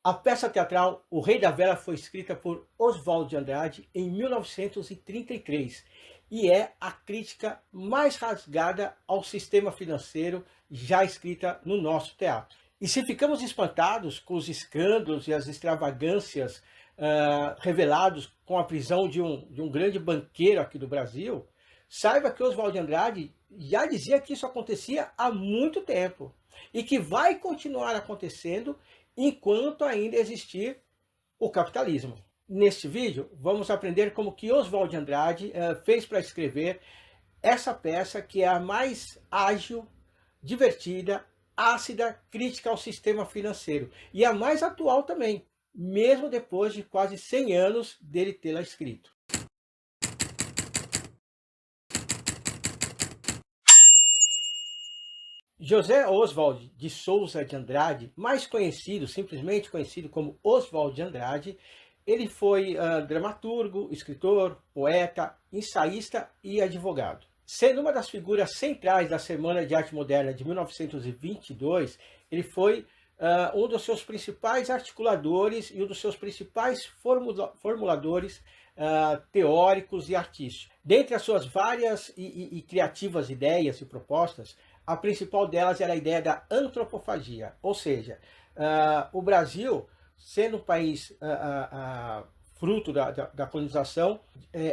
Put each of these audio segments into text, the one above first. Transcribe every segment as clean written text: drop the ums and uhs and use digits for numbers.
A peça teatral O Rei da Vela foi escrita por Oswald de Andrade em 1933 e é a crítica mais rasgada ao sistema financeiro já escrita no nosso teatro. E se ficamos espantados com os escândalos e as extravagâncias revelados com a prisão de um grande banqueiro aqui do Brasil, saiba que Oswald de Andrade já dizia que isso acontecia há muito tempo e que vai continuar acontecendo enquanto ainda existir o capitalismo. Neste vídeo, vamos aprender como que Oswald de Andrade fez para escrever essa peça que é a mais ágil, divertida, ácida, crítica ao sistema financeiro e a mais atual também, mesmo depois de quase 100 anos dele tê-la escrito. José Oswald de Souza de Andrade, mais conhecido, simplesmente conhecido como Oswald de Andrade, ele foi dramaturgo, escritor, poeta, ensaísta e advogado. Sendo uma das figuras centrais da Semana de Arte Moderna de 1922, ele foi um dos seus principais articuladores e um dos seus principais formuladores teóricos e artísticos. Dentre as suas várias e criativas ideias e propostas, a principal delas era a ideia da antropofagia, ou seja, o Brasil, sendo um país fruto da colonização,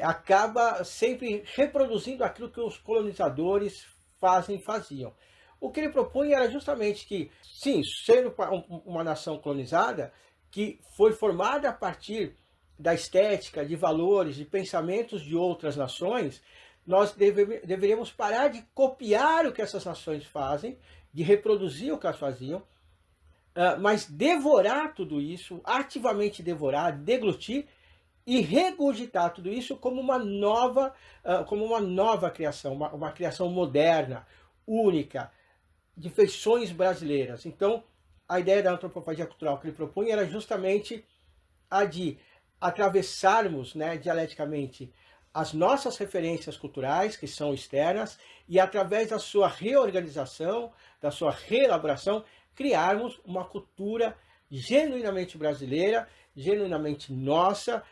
acaba sempre reproduzindo aquilo que os colonizadores faziam. O que ele propunha era justamente que, sim, sendo uma nação colonizada, que foi formada a partir da estética, de valores, de pensamentos de outras nações, nós deveríamos parar de copiar o que essas nações fazem, de reproduzir o que elas faziam, mas devorar tudo isso, ativamente devorar, deglutir e regurgitar tudo isso como uma nova criação, uma criação moderna, única, de feições brasileiras. Então, a ideia da antropofagia cultural que ele propunha era justamente a de atravessarmos, né, dialeticamente as nossas referências culturais, que são externas, e através da sua reorganização, da sua reelaboração, criarmos uma cultura genuinamente brasileira, genuinamente nossa,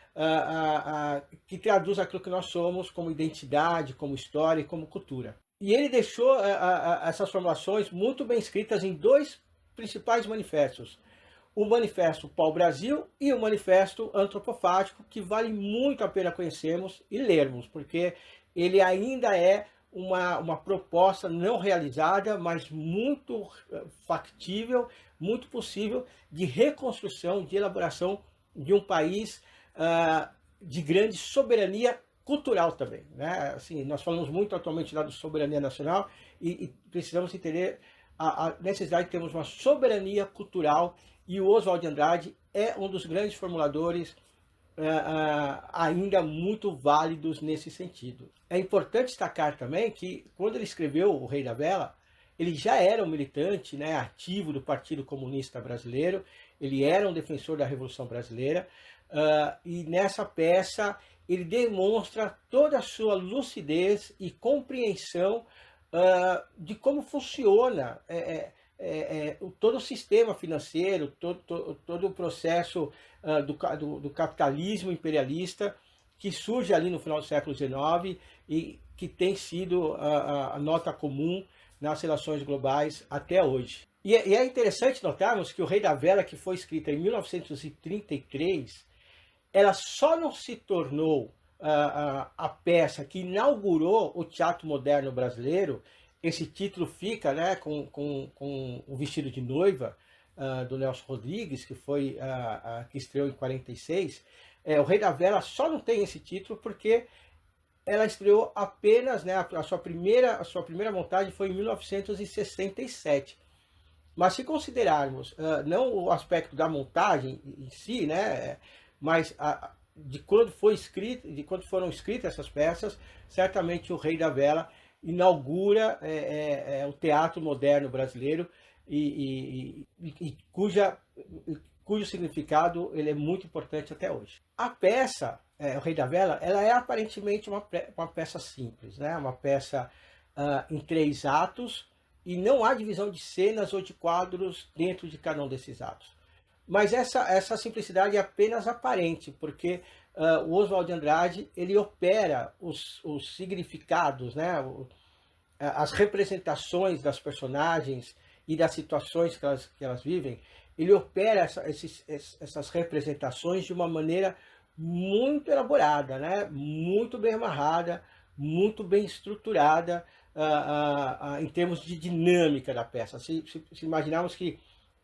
que traduz aquilo que nós somos como identidade, como história e como cultura. E ele deixou essas formulações muito bem escritas em dois principais manifestos: o Manifesto Pau-Brasil e o Manifesto Antropofágico, que vale muito a pena conhecermos e lermos, porque ele ainda é uma proposta não realizada, mas muito factível, muito possível de reconstrução, de elaboração de um país de grande soberania cultural também, né? Assim, nós falamos muito atualmente da soberania nacional e precisamos entender a necessidade de termos uma soberania cultural, e o Oswald de Andrade é um dos grandes formuladores ainda muito válidos nesse sentido. É importante destacar também que, quando ele escreveu O Rei da Vela, ele já era um militante, né, ativo do Partido Comunista Brasileiro, ele era um defensor da Revolução Brasileira, e nessa peça ele demonstra toda a sua lucidez e compreensão de como funciona todo o sistema financeiro, todo o processo do capitalismo imperialista que surge ali no final do século XIX e que tem sido a nota comum nas relações globais até hoje. E é interessante notarmos que O Rei da Vela, que foi escrita em 1933, ela só não se tornou a peça que inaugurou o teatro moderno brasileiro. Esse título fica, né, com o Vestido de Noiva, do Nelson Rodrigues, que estreou em 46. O Rei da Vela só não tem esse título porque ela estreou apenas, né, a sua primeira montagem foi em 1967. Mas se considerarmos não o aspecto da montagem em si, né, mas de quando foram escritas essas peças, certamente O Rei da Vela inaugura o teatro moderno brasileiro e cujo significado ele é muito importante até hoje. A peça, O Rei da Vela, ela é aparentemente uma peça simples, né? Uma peça em 3 atos, e não há divisão de cenas ou de quadros dentro de cada um desses atos. Mas essa simplicidade é apenas aparente, porque o Oswald de Andrade ele opera os significados, né? As representações das personagens e das situações que elas vivem, ele opera essas representações de uma maneira muito elaborada, né? Muito bem amarrada, muito bem estruturada em termos de dinâmica da peça. Se imaginarmos que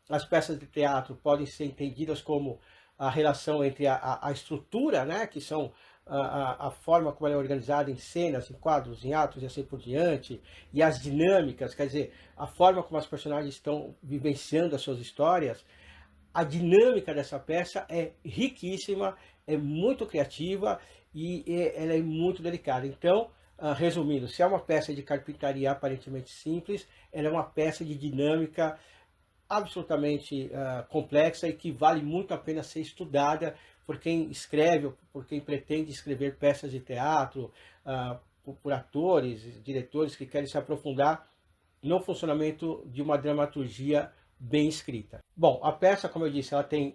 as peças de teatro podem ser entendidas como a relação entre a estrutura, né, que são a forma como ela é organizada em cenas, em quadros, em atos e assim por diante, e as dinâmicas, quer dizer, a forma como as personagens estão vivenciando as suas histórias. A dinâmica dessa peça é riquíssima, é muito criativa e ela é muito delicada. Então, resumindo, se é uma peça de carpintaria aparentemente simples, ela é uma peça de dinâmica absolutamente complexa e que vale muito a pena ser estudada por quem escreve, por quem pretende escrever peças de teatro, por atores, diretores que querem se aprofundar no funcionamento de uma dramaturgia bem escrita. Bom, a peça, como eu disse, ela tem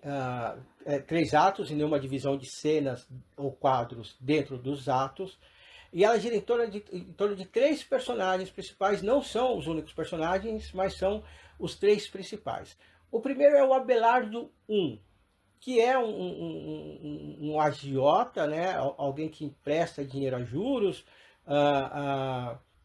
3 atos e nenhuma divisão de cenas ou quadros dentro dos atos. E ela gira em torno de 3 personagens principais, não são os únicos personagens, mas são os 3 principais. O primeiro é o Abelardo I, que é um agiota, né? Alguém que empresta dinheiro a juros,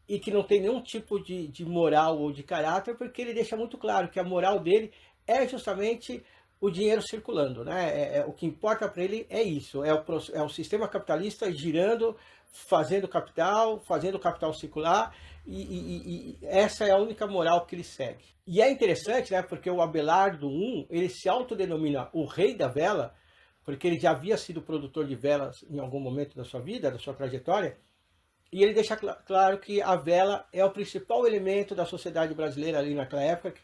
e que não tem nenhum tipo de moral ou de caráter, porque ele deixa muito claro que a moral dele é justamente o dinheiro circulando, né? O que importa para ele é isso, é o sistema capitalista girando, fazendo o capital circular, e essa é a única moral que ele segue. E é interessante, né? Porque o Abelardo I, ele se autodenomina o rei da vela, porque ele já havia sido produtor de velas em algum momento da sua vida, da sua trajetória, e ele deixa claro que a vela é o principal elemento da sociedade brasileira ali naquela época,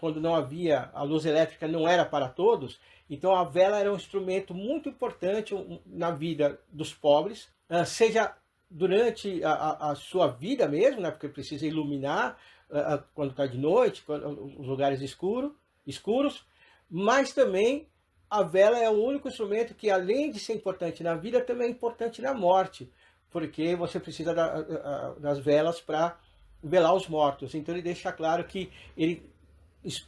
quando não havia, a luz elétrica não era para todos, então a vela era um instrumento muito importante na vida dos pobres, seja durante a sua vida mesmo, né, porque precisa iluminar quando está de noite, os lugares escuros, mas também a vela é o único instrumento que, além de ser importante na vida, também é importante na morte, porque você precisa das velas para velar os mortos. Então ele deixa claro que ele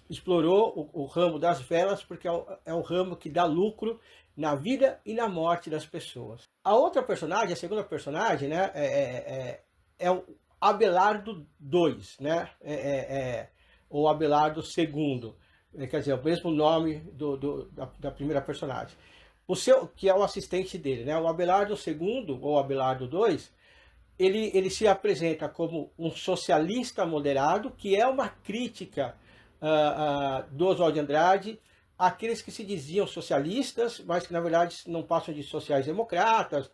explorou o ramo das velas porque é o ramo que dá lucro na vida e na morte das pessoas. A outra personagem, a segunda personagem, né, é o Abelardo II, né, ou Abelardo II, quer dizer, o mesmo nome da primeira personagem. Que é o assistente dele, né? O Abelardo II, ou Abelardo II, ele se apresenta como um socialista moderado, que é uma crítica do Oswald de Andrade àqueles que se diziam socialistas, mas que na verdade não passam de sociais-democratas,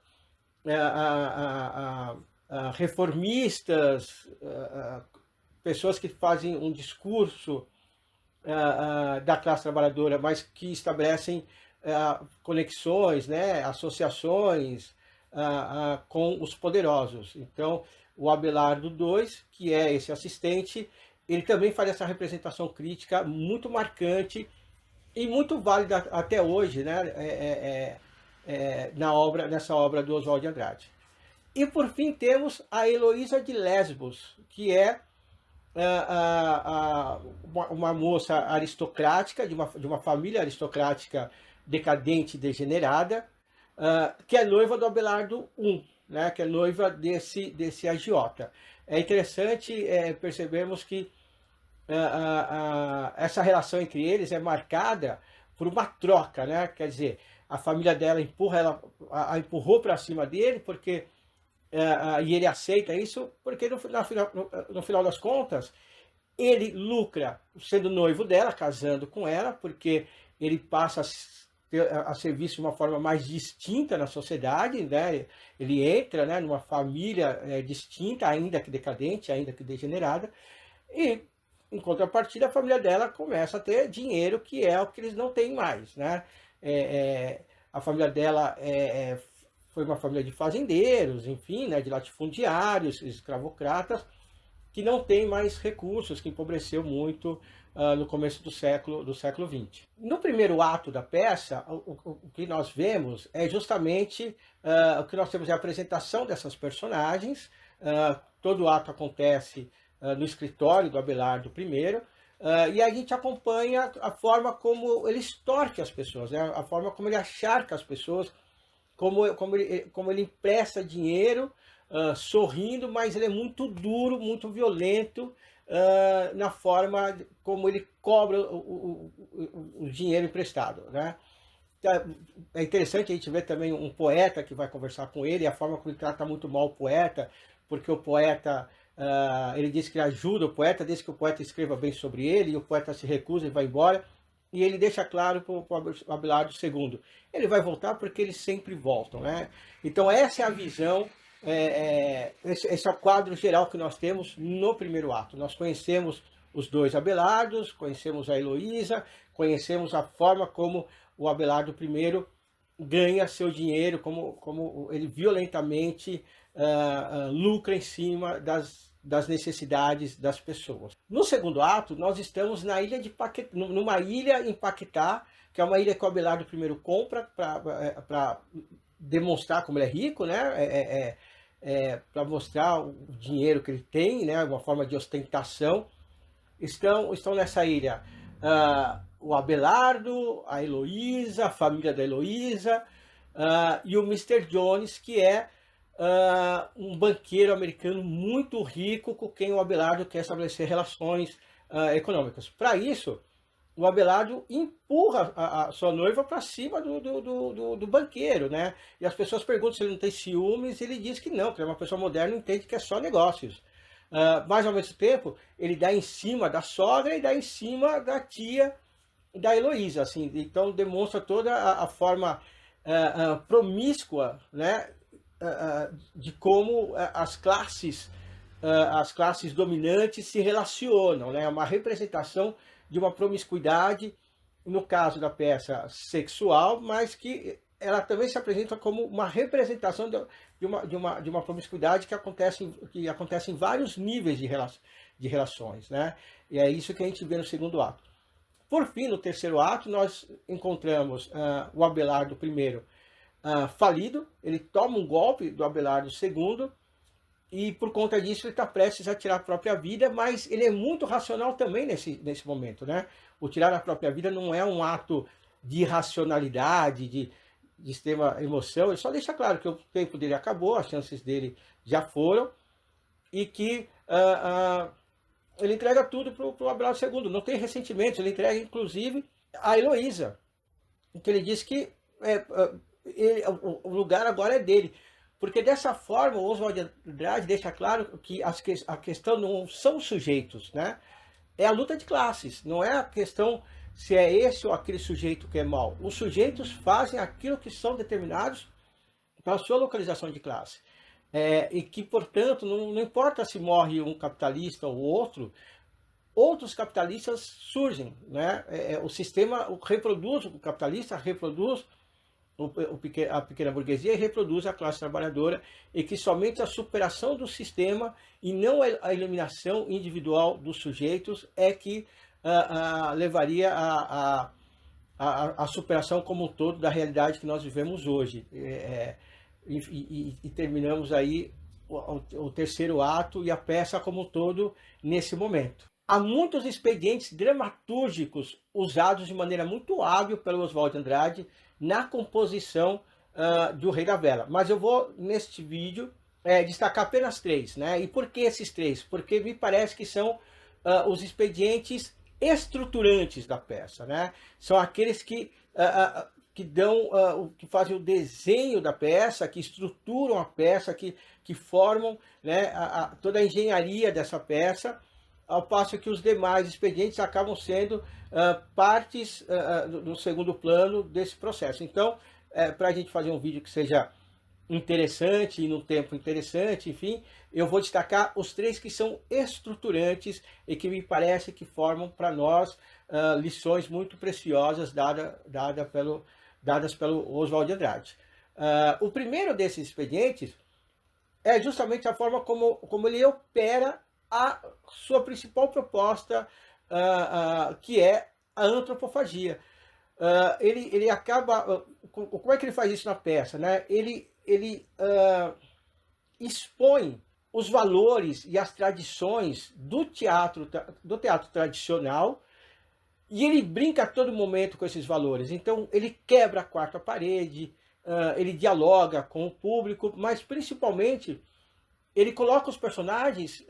reformistas, pessoas que fazem um discurso da classe trabalhadora, mas que estabelecem conexões, né, associações com os poderosos. Então, o Abelardo II, que é esse assistente, ele também faz essa representação crítica muito marcante e muito válida até hoje, né, nessa obra do Oswald de Andrade. E por fim temos a Heloísa de Lesbos, que é uma moça aristocrática, de uma família aristocrática decadente e degenerada, que é noiva do Abelardo I, né, que é noiva desse agiota. É interessante percebermos que essa relação entre eles é marcada por uma troca, né? Quer dizer, a família dela a empurrou para cima dele, porque e ele aceita isso, porque no final das contas, ele lucra sendo noivo dela, casando com ela, porque ele passa a ser visto de uma forma mais distinta na sociedade, né? Ele entra, né, numa família distinta, ainda que decadente, ainda que degenerada, e em contrapartida a família dela começa a ter dinheiro, que é o que eles não têm mais, né? A família dela foi uma família de fazendeiros, enfim, né, de latifundiários, escravocratas, que não tem mais recursos, que empobreceu muito no começo do século XX. No primeiro ato da peça, o que nós vemos é justamente o que nós temos é a apresentação dessas personagens. Todo o ato acontece no escritório do Abelardo I, e a gente acompanha a forma como ele extorque as pessoas, né? A forma como ele acharca as pessoas, como ele empresta dinheiro, sorrindo, mas ele é muito duro, muito violento na forma como ele cobra o dinheiro emprestado, né? É interessante a gente ver também um poeta que vai conversar com ele, e a forma como ele trata muito mal o poeta, porque o poeta, ele diz que ajuda o poeta, desde que o poeta escreva bem sobre ele, e o poeta se recusa e vai embora, e ele deixa claro para o Abelardo II, ele vai voltar porque eles sempre voltam, né? Então essa é a visão, esse é o quadro geral que nós temos no primeiro ato. Nós conhecemos os dois Abelardos, conhecemos a Heloísa, conhecemos a forma como o Abelardo I ganha seu dinheiro, como ele violentamente lucra em cima das necessidades das pessoas. No segundo ato, nós estamos na ilha de Paquetá, numa ilha em Paquetá, que é uma ilha que o Abelardo I compra para demonstrar como ele é rico, né? Para mostrar o dinheiro que ele tem, né? Uma forma de ostentação. Estão nessa ilha o Abelardo, a Heloísa, a família da Heloísa, e o Mr. Jones, que é um banqueiro americano muito rico com quem o Abelardo quer estabelecer relações econômicas. Para isso, o Abelardo empurra a sua noiva para cima do banqueiro, né? E as pessoas perguntam se ele não tem ciúmes, e ele diz que não, que ele é uma pessoa moderna e entende que é só negócios. Mas, ao mesmo tempo, ele dá em cima da sogra e dá em cima da tia da Heloísa, assim. Então, demonstra toda a forma promíscua, né? De como as classes dominantes se relacionam, né? É uma representação de uma promiscuidade, no caso da peça sexual, mas que ela também se apresenta como uma representação de uma promiscuidade que acontece em vários níveis de relações, né? E é isso que a gente vê no segundo ato. Por fim, no terceiro ato, nós encontramos o Abelardo I falido, ele toma um golpe do Abelardo II, e por conta disso ele está prestes a tirar a própria vida, mas ele é muito racional também nesse momento, né? O tirar a própria vida não é um ato de irracionalidade, de extrema emoção, ele só deixa claro que o tempo dele acabou, as chances dele já foram, e que ele entrega tudo para o Abelardo II, não tem ressentimentos, ele entrega inclusive a Heloísa, que ele diz que o lugar agora é dele. Porque dessa forma o Oswald de Andrade deixa claro que a questão não são os sujeitos, né? É a luta de classes, não é a questão se é esse ou aquele sujeito que é mau. Os sujeitos fazem aquilo que são determinados para a sua localização de classe. E que, portanto, não importa se morre um capitalista ou outro, outros capitalistas surgem, né? O sistema reproduz, o capitalista reproduz a pequena burguesia e reproduz a classe trabalhadora, e que somente a superação do sistema e não a eliminação individual dos sujeitos é que levaria à superação como um todo da realidade que nós vivemos hoje. E terminamos aí o terceiro ato e a peça como um todo nesse momento. Há muitos expedientes dramatúrgicos usados de maneira muito hábil pelo Oswald de Andrade na composição do Rei da Vela. Mas eu vou, neste vídeo, destacar apenas três, né? E por que esses três? Porque me parece que são os expedientes estruturantes da peça, né? São aqueles que que fazem o desenho da peça, que estruturam a peça, que formam, né, toda a engenharia dessa peça, ao passo que os demais expedientes acabam sendo partes do segundo plano desse processo. Então, para a gente fazer um vídeo que seja interessante e num tempo interessante, enfim, eu vou destacar os três que são estruturantes e que me parece que formam para nós lições muito preciosas dadas pelo Oswald de Andrade. O primeiro desses expedientes é justamente a forma como ele opera a sua principal proposta que é a antropofagia. Ele acaba... Como é que ele faz isso na peça, né? Ele expõe os valores e as tradições do teatro tradicional, e ele brinca a todo momento com esses valores. Então, ele quebra a quarta parede, ele dialoga com o público, mas principalmente ele coloca os personagens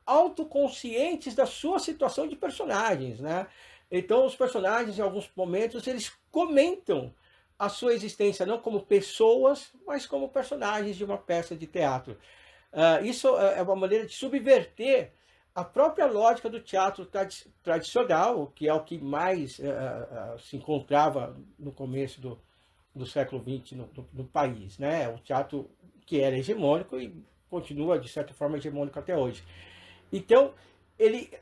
autoconscientes da sua situação de personagens, né? Então, os personagens, em alguns momentos, eles comentam a sua existência não como pessoas, mas como personagens de uma peça de teatro. Isso é uma maneira de subverter a própria lógica do teatro tradicional, que é o que mais se encontrava no começo do século XX no país, né? O teatro que era hegemônico e continua, de certa forma, hegemônico até hoje. Então,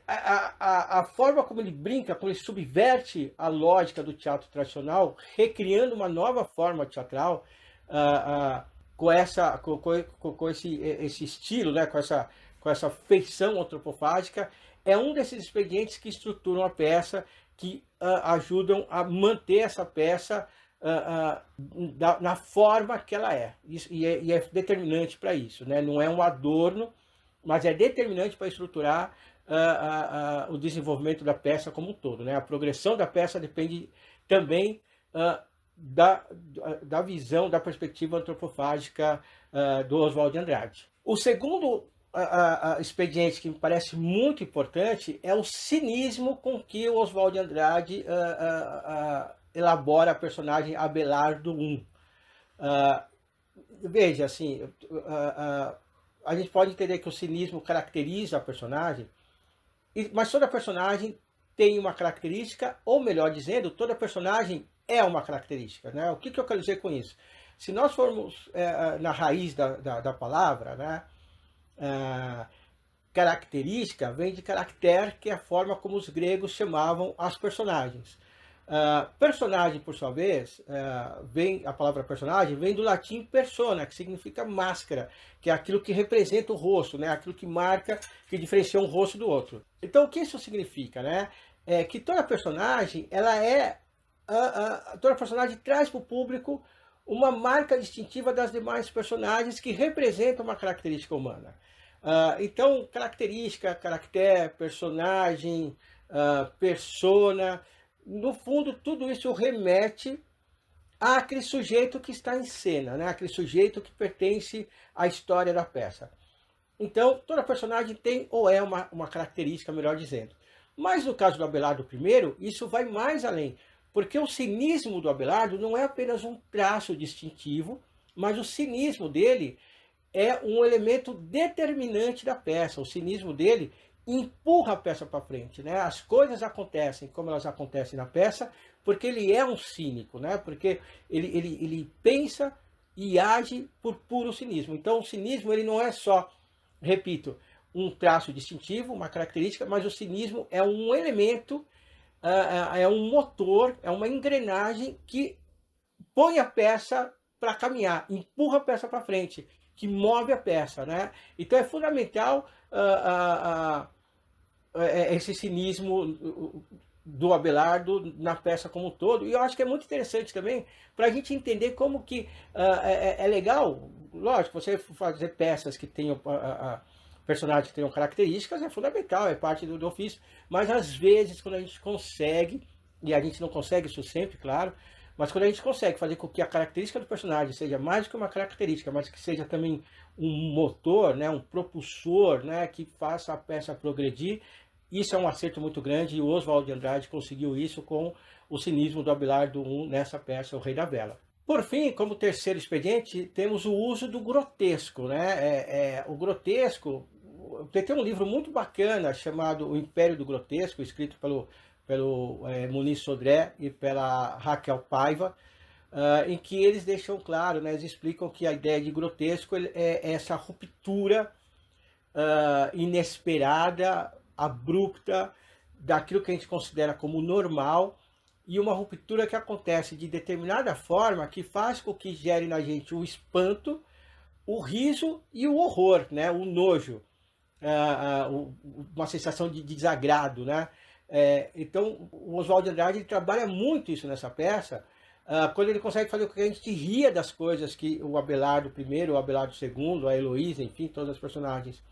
a forma como ele brinca, como ele subverte a lógica do teatro tradicional, recriando uma nova forma teatral, com esse estilo, né, com essa feição antropofágica, é um desses expedientes que estruturam a peça, que ajudam a manter essa peça na forma que ela é. E é determinante para isso, né? Não é um adorno, mas é determinante para estruturar o desenvolvimento da peça como um todo, né? A progressão da peça depende também da visão, da perspectiva antropofágica do Oswald de Andrade. O segundo expediente que me parece muito importante é o cinismo com que o Oswald de Andrade elabora a personagem Abelardo I. Veja, assim, a gente pode entender que o cinismo caracteriza a personagem, mas toda personagem tem uma característica, ou melhor dizendo, toda personagem é uma característica, né? O que eu quero dizer com isso? Se nós formos na raiz da palavra, né? Característica vem de caracter, que é a forma como os gregos chamavam as personagens. Personagem, por sua vez, a palavra personagem vem do latim persona, que significa máscara, que é aquilo que representa o rosto, né? Aquilo que marca, que diferencia um rosto do outro. Então, o que isso significa, né? É que toda personagem, toda personagem traz para o público uma marca distintiva das demais personagens que representam uma característica humana. Então, característica, caractere, personagem, persona, no fundo, tudo isso remete àquele sujeito que está em cena, né? Aquele sujeito que pertence à história da peça. Então, toda personagem tem ou é uma característica, melhor dizendo. Mas no caso do Abelardo I, isso vai mais além, porque o cinismo do Abelardo não é apenas um traço distintivo, mas o cinismo dele é um elemento determinante da peça. O cinismo dele empurra a peça para frente, né? As coisas acontecem como elas acontecem na peça, porque ele é um cínico, né? Porque ele pensa e age por puro cinismo. Então, o cinismo ele não é só, repito, um traço distintivo, uma característica, mas o cinismo é um elemento, é um motor, é uma engrenagem que põe a peça para caminhar, empurra a peça para frente, que move a peça, né? Então é fundamental esse cinismo do Abelardo na peça como um todo. E eu acho que é muito interessante também para a gente entender como que é legal, lógico, você fazer peças que tenham personagens que tenham características é fundamental, é parte do ofício, mas às vezes quando a gente consegue, e a gente não consegue isso sempre, claro, mas quando a gente consegue fazer com que a característica do personagem seja mais do que uma característica, mas que seja também um motor, né, um propulsor, né, que faça a peça progredir, isso é um acerto muito grande, e o Oswald de Andrade conseguiu isso com o cinismo do Abelardo I nessa peça, O Rei da Vela. Por fim, como terceiro expediente, temos o uso do grotesco, né? O grotesco, tem um livro muito bacana chamado O Império do Grotesco, escrito pelo Muniz Sodré e pela Raquel Paiva, em que eles deixam claro, né, eles explicam que a ideia de grotesco é essa ruptura inesperada, abrupta, daquilo que a gente considera como normal, e uma ruptura que acontece de determinada forma que faz com que gere na gente o espanto, o riso e o horror, né, o nojo, uma sensação de desagrado, né? Então, o Oswald de Andrade ele trabalha muito isso nessa peça, quando ele consegue fazer com que a gente ria das coisas que o Abelardo I, o Abelardo II, a Heloísa, enfim, todos os personagens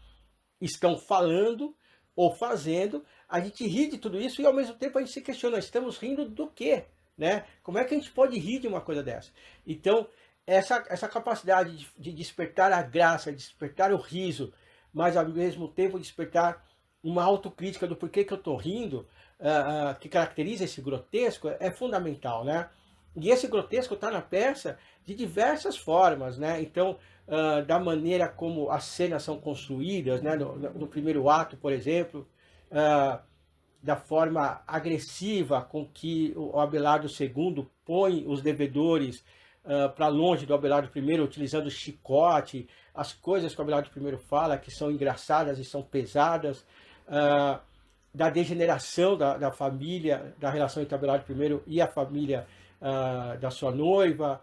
estão falando ou fazendo, a gente ri de tudo isso e ao mesmo tempo a gente se questiona, estamos rindo do quê? Né? Como é que a gente pode rir de uma coisa dessa? Então, essa capacidade de despertar a graça, despertar o riso, mas ao mesmo tempo despertar uma autocrítica do porquê que eu estou rindo, que caracteriza esse grotesco, é fundamental, né? E esse grotesco está na peça de diversas formas, né? Então, da maneira como as cenas são construídas, né? No primeiro ato, por exemplo, da forma agressiva com que o Abelardo II põe os devedores para longe do Abelardo I, utilizando chicote, as coisas que o Abelardo I fala, que são engraçadas e são pesadas, da degeneração da família, da relação entre Abelardo I e a família da sua noiva,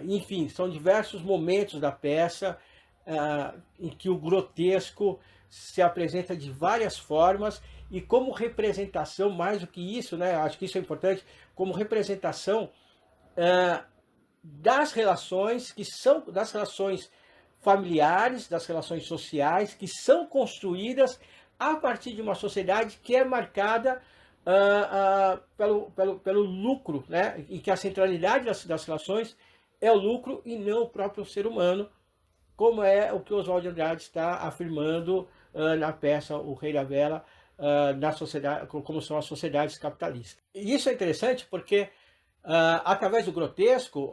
enfim, são diversos momentos da peça em que o grotesco se apresenta de várias formas e como representação, mais do que isso, né, acho que isso é importante, como representação das relações das relações familiares, das relações sociais que são construídas a partir de uma sociedade que é marcada pelo lucro, né? E que a centralidade das relações é o lucro e não o próprio ser humano, como é o que Oswald de Andrade está afirmando na peça O Rei da Vela, na sociedade, como são as sociedades capitalistas. E isso é interessante porque, através do grotesco,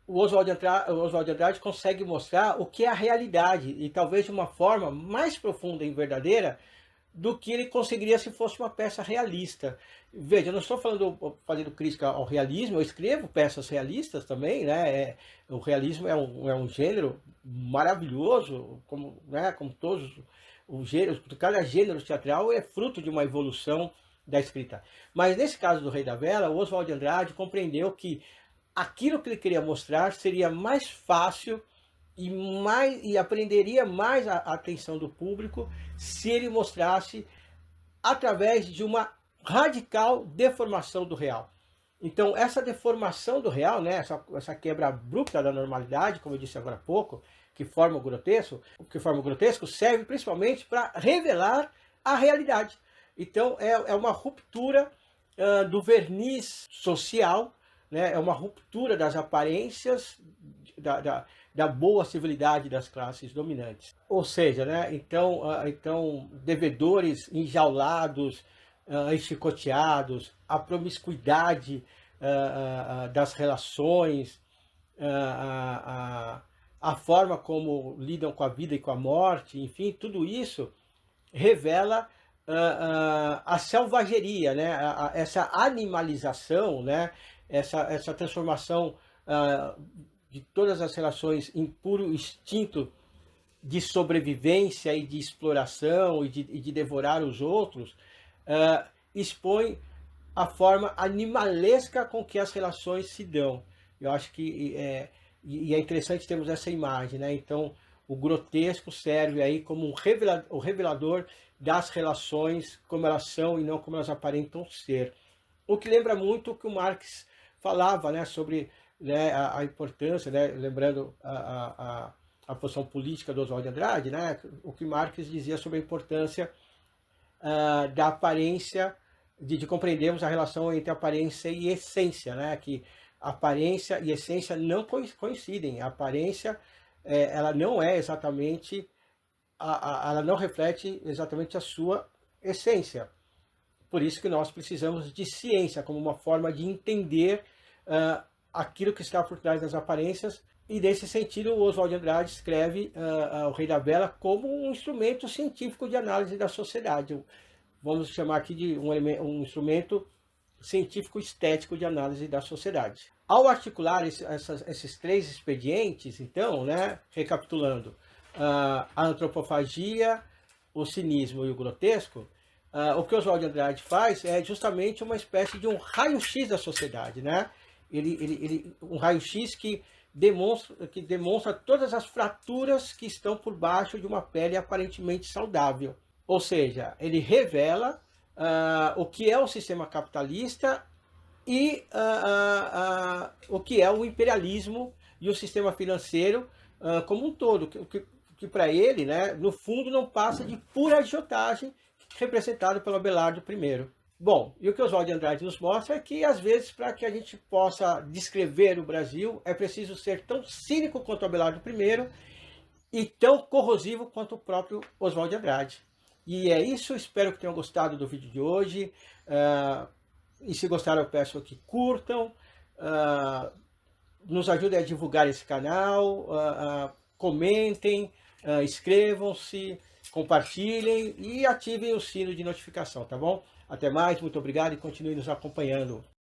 o Oswald de Andrade consegue mostrar o que é a realidade, e talvez de uma forma mais profunda e verdadeira do que ele conseguiria se fosse uma peça realista. Veja, eu não estou fazendo crítica ao realismo, eu escrevo peças realistas também, né? O realismo é um gênero maravilhoso, como todos os gêneros, cada gênero teatral é fruto de uma evolução da escrita. Mas nesse caso do Rei da Vela, o Oswald de Andrade compreendeu que aquilo que ele queria mostrar seria mais fácil e aprenderia mais a atenção do público se ele mostrasse através de uma radical deformação do real. Então, essa deformação do real, né, essa quebra abrupta da normalidade, como eu disse agora há pouco, que forma o grotesco, serve principalmente para revelar a realidade. Então, é uma ruptura do verniz social, né, é uma ruptura das aparências da boa civilidade das classes dominantes. Ou seja, né, então devedores enjaulados, chicoteados, a promiscuidade das relações, a forma como lidam com a vida e com a morte, enfim, tudo isso revela a selvageria, né? Essa animalização, né? Essa transformação de todas as relações em puro instinto de sobrevivência e de exploração e de devorar os outros, expõe a forma animalesca com que as relações se dão. Eu acho que é interessante termos essa imagem, né? Então, o grotesco serve aí como o revelador das relações como elas são e não como elas aparentam ser. O que lembra muito o que o Marx falava, né, sobre, né, a importância, né, lembrando a posição política do Oswald de Andrade, né, o que Marx dizia sobre a importância da aparência, de compreendermos a relação entre aparência e essência, né, que aparência e essência não coincidem. A aparência ela não é exatamente, ela não reflete exatamente a sua essência. Por isso que nós precisamos de ciência como uma forma de entender aquilo que está por trás das aparências. E nesse sentido, o Oswald de Andrade escreve O Rei da Vela como um instrumento científico de análise da sociedade. Vamos chamar aqui de um instrumento científico estético de análise da sociedade. Ao articular esses três expedientes, então, né, recapitulando, a antropofagia, o cinismo e o grotesco, o que Oswald de Andrade faz é justamente uma espécie de um raio-x da sociedade, né? Um raio-x que demonstra todas as fraturas que estão por baixo de uma pele aparentemente saudável. Ou seja, ele revela o que é o sistema capitalista e o que é o imperialismo e o sistema financeiro como um todo, que para ele, né, no fundo, não passa de pura agiotagem representado pelo Abelardo I. Bom, e o que Oswald de Andrade nos mostra é que, às vezes, para que a gente possa descrever o Brasil, é preciso ser tão cínico quanto Abelardo I e tão corrosivo quanto o próprio Oswald de Andrade. E é isso, espero que tenham gostado do vídeo de hoje. E se gostaram, eu peço que curtam, nos ajudem a divulgar esse canal, comentem, inscrevam-se, compartilhem e ativem o sino de notificação, tá bom? Até mais, muito obrigado e continue nos acompanhando.